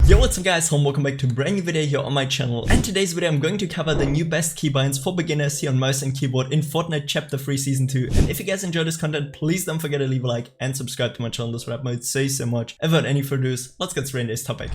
Yo, what's up guys, welcome back to a brand new video here on my channel, and today's video I'm going to cover the new best keybinds for beginners here on mouse and keyboard in Fortnite Chapter 3 Season 2. And if you guys enjoy this content, please don't forget to leave a like and subscribe to my channel. This rap mode says so much. And without any further ado, let's get straight into this topic.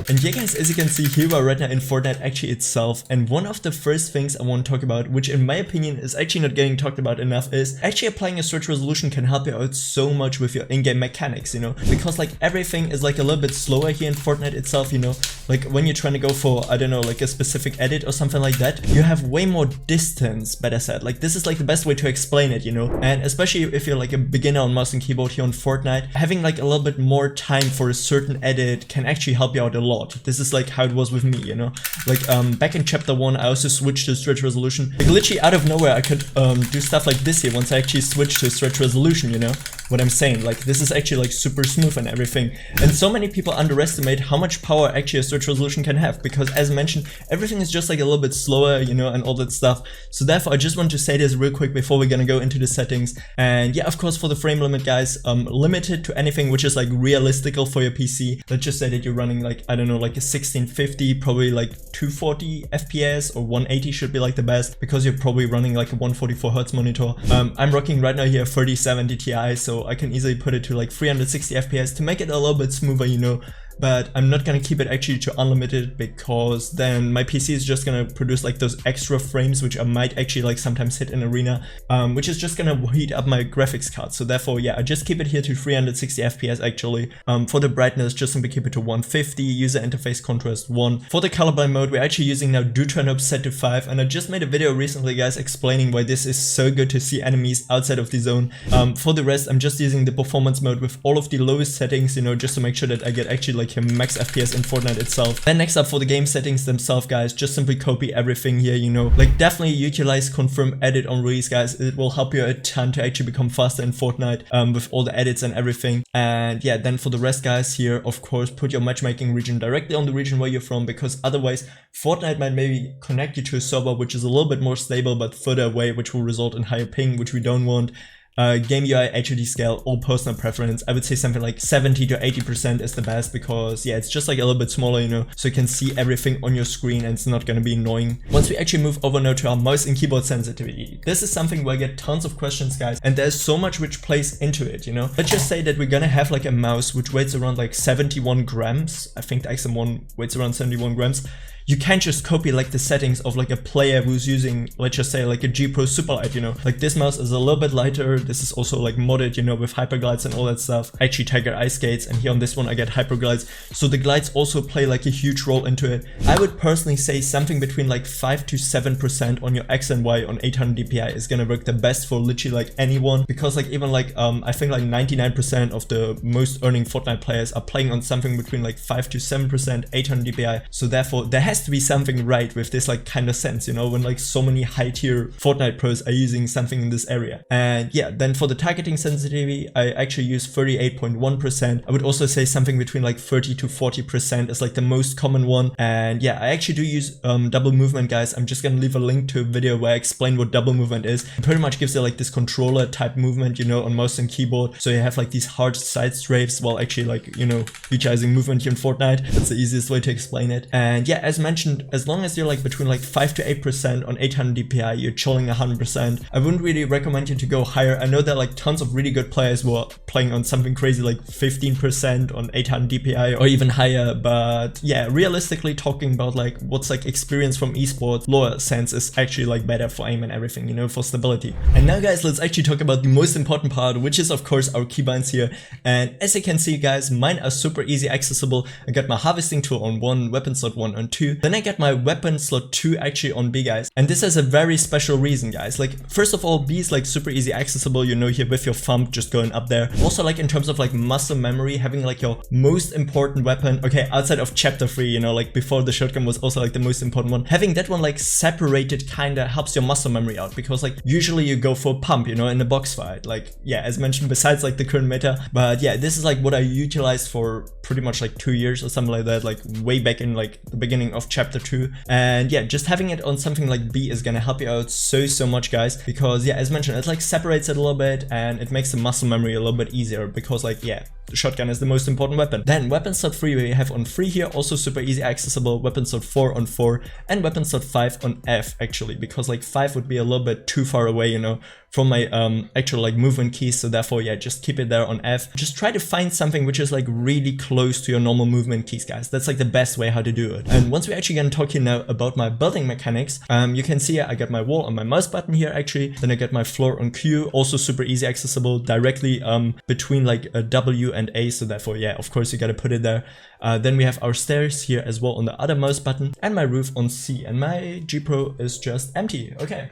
And yeah guys, as you can see here, we're right now in Fortnite actually itself, and one of the first things I want to talk about, which in my opinion is actually not getting talked about enough, is actually applying a stretch resolution can help you out so much with your in-game mechanics, you know, because like everything is like a little bit slower here in Fortnite itself, you know, like when you're trying to go for, I don't know, like a specific edit or something like that, you have way more distance, better said. Like this is like the best way to explain it, you know, and especially if you're like a beginner on mouse and keyboard here on Fortnite, having like a little bit more time for a certain edit can actually help you out a lot. This is like how it was with me, you know, like back in chapter 1 I also switched to stretch resolution, like literally out of nowhere I could do stuff like this here once I actually switched to stretch resolution, you know what I'm saying. Like this is actually like super smooth and everything, and so many people underestimate how much power actually a stretch resolution can have, because as mentioned, everything is just like a little bit slower, you know, and all that stuff. So therefore I just want to say this real quick before we're gonna go into the settings. And yeah, of course, for the frame limit guys, limited to anything which is like realistical for your PC. Let's just say that you're running like, I don't know, like a 1650, probably like 240 FPS or 180 should be like the best, because you're probably running like a 144 Hz monitor. I'm rocking right now here 3070 Ti, so I can easily put it to like 360 FPS to make it a little bit smoother, you know. But I'm not gonna keep it actually to unlimited, because then my PC is just gonna produce like those extra frames which I might actually like sometimes hit in arena, which is just gonna heat up my graphics card. So therefore, yeah, I just keep it here to 360 FPS actually. For the brightness, just simply keep it to 150, user interface contrast 1. For the colorblind mode, we're actually using now do turn up set to 5, and I just made a video recently guys explaining why this is so good to see enemies outside of the zone. For the rest, I'm just using the performance mode with all of the lowest settings, you know, just to make sure that I get actually like a max FPS in Fortnite itself. Then next up, for the game settings themselves guys, just simply copy everything here, you know, like definitely utilize confirm edit on release guys. It will help you a ton to actually become faster in Fortnite with all the edits and everything. And yeah, then for the rest guys here, of course, put your matchmaking region directly on the region where you're from, because otherwise Fortnite might maybe connect you to a server which is a little bit more stable but further away, which will result in higher ping, which we don't want. Game UI HUD scale, all personal preference. I would say something like 70 to 80% is the best, because yeah, it's just like a little bit smaller, you know, so you can see everything on your screen and it's not gonna be annoying. Once we actually move over now to our mouse and keyboard sensitivity, this is something where I get tons of questions guys, and there's so much which plays into it, you know. Let's just say that we're gonna have like a mouse which weighs around like 71 grams. I think the XM1 weighs around 71 grams. You can't just copy like the settings of like a player who's using, let's just say, like a G Pro Superlight, you know. Like this mouse is a little bit lighter. This is also like modded, you know, with hyperglides and all that stuff. Actually Tiger ice skates, and here on this one I get hyperglides. So the glides also play like a huge role into it. I would personally say something between like 5 to 7% on your X and Y on 800 DPI is gonna work the best for literally like anyone, because like even like I think like 99% of the most earning Fortnite players are playing on something between like 5 to 7% 800 DPI. So therefore there has to be something right with this like kind of sense, you know, when like so many high tier Fortnite pros are using something in this area. And yeah, then for the targeting sensitivity, I actually use 38.1%. I would also say something between like 30 to 40% is like the most common one. And yeah, I actually do use double movement guys. I'm just gonna leave a link to a video where I explain what double movement is. It pretty much gives you like this controller type movement, you know, on mouse and keyboard. So you have like these hard side strafes while actually like, you know, utilizing movement here in Fortnite. That's the easiest way to explain it. And yeah, as mentioned, as long as you're like between like 5 to 8% on 800 DPI, you're chilling 100%. I wouldn't really recommend you to go higher. I know there are like tons of really good players who are playing on something crazy like 15% on 800 DPI or even higher, but yeah, realistically talking about like what's like experience from esports, lower sense is actually like better for aim and everything, you know, for stability. And now guys, let's actually talk about the most important part, which is of course our keybinds here. And as you can see guys, mine are super easy accessible. I got my harvesting tool on 1, weapon slot 1 on 2, then I get my weapon slot 2 actually on B guys, and this has a very special reason guys. Like first of all, B is like super easy accessible, you know, here with your thumb just going up there. Also like in terms of like muscle memory, having like your most important weapon, okay, outside of chapter 3, you know, like before the shotgun was also like the most important one, having that one like separated kinda helps your muscle memory out, because like usually you go for a pump, you know, in a box fight, like yeah, as mentioned, besides like the current meta. But yeah, this is like what I utilized for pretty much like 2 years or something like that, like way back in like the beginning of chapter 2. And yeah, just having it on something like B is gonna help you out so much guys, because yeah, as mentioned, it like separates it a little bit and it makes the muscle memory a little bit easier, because like yeah, shotgun is the most important weapon. Then weapon slot 3 we have on 3 here, also super easy accessible. Weapon slot 4 on 4 and weapon slot 5 on F actually, because like 5 would be a little bit too far away, you know, from my actual like movement keys, so therefore yeah, just keep it there on F. Just try to find something which is like really close to your normal movement keys, guys. That's like the best way how to do it. And once we're actually gonna talk here now about my building mechanics, you can see I got my wall on my mouse button here actually, then I get my floor on Q, also super easy accessible directly between like a W and A, so therefore yeah, of course you gotta put it there. Then we have our stairs here as well on the other mouse button, and my roof on C, and my G Pro is just empty. Okay.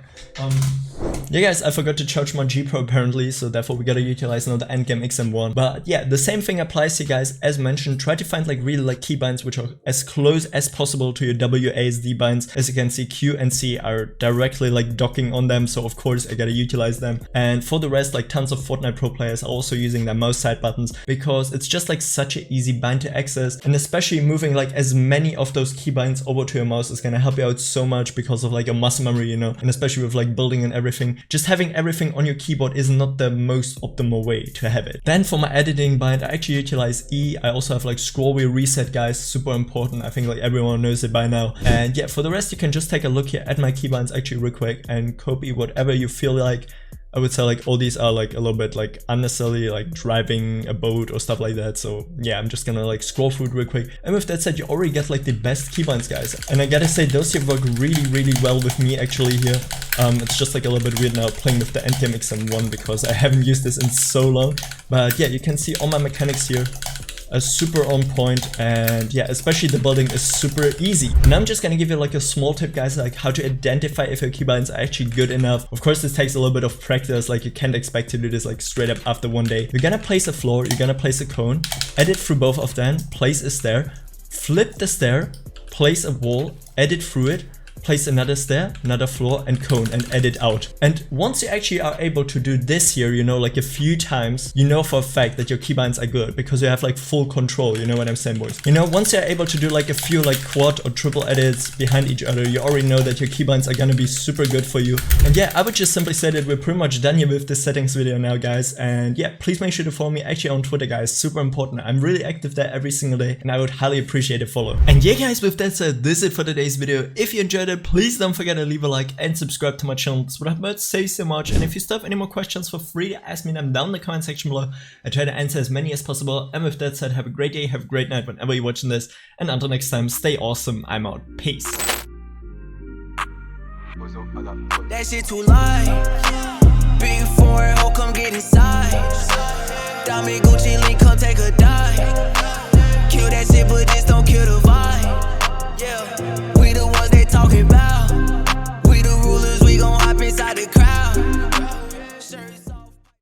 Yeah guys, I forgot to charge my G Pro apparently, so therefore we gotta utilize now the Ingame XM1. But yeah, the same thing applies here guys. As mentioned, try to find like really like keybinds which are as close as possible to your WASD binds. As you can see, Q and C are directly like docking on them, so of course I gotta utilize them. And for the rest, like tons of Fortnite Pro players are also using their mouse side buttons, because it's just like such an easy bind to access, and especially moving like as many of those keybinds over to your mouse is gonna help you out so much because of like your muscle memory, you know, and especially with like building and everything. Just having everything on your keyboard is not the most optimal way to have it. Then for my editing bind, I actually utilize E. I also have like scroll wheel reset, guys, super important. I think like everyone knows it by now. And yeah, for the rest you can just take a look here at my keybinds actually real quick and copy whatever you feel like. I would say like all these are like a little bit like unnecessarily, like driving a boat or stuff like that. So yeah, I'm just gonna like scroll through it real quick. And with that said, you already get like the best keybinds, guys. And I gotta say those here work really well with me actually here. It's just like a little bit weird now playing with the Ingame XM1 because I haven't used this in so long. But yeah, you can see all my mechanics here are super on point, and yeah, especially the building is super easy. And I'm just gonna give you like a small tip, guys, like how to identify if your keybinds are actually good enough. Of course, this takes a little bit of practice, like you can't expect to do this like straight up after one day. You're gonna place a floor, you're gonna place a cone, edit through both of them, place a stair, flip the stair, place a wall, edit through it, place another stair, another floor and cone, and edit out. And once you actually are able to do this here, you know, like a few times, you know for a fact that your keybinds are good because you have like full control, you know what I'm saying, boys? You know, once you're able to do like a few like quad or triple edits behind each other, you already know that your keybinds are gonna be super good for you. And yeah, I would just simply say that we're pretty much done here with this settings video now, guys. And yeah, please make sure to follow me actually on Twitter, guys, super important. I'm really active there every single day and I would highly appreciate a follow. And yeah guys, with that said, this is it for today's video. If you enjoyed it, please don't forget to leave a like and subscribe to my channel. That's what I'm about to say so much. And if you still have any more questions, feel free to ask me them down in the comment section below. I try to answer as many as possible. And with that said, have a great day, have a great night whenever you're watching this. And until next time, stay awesome. I'm out. Peace. That shit too light. Big foreign hoe, come get inside. Diamond Gucci link, come take a dive. Kill that shit, but just don't kill the vibe. Yeah, we the ones they talking about.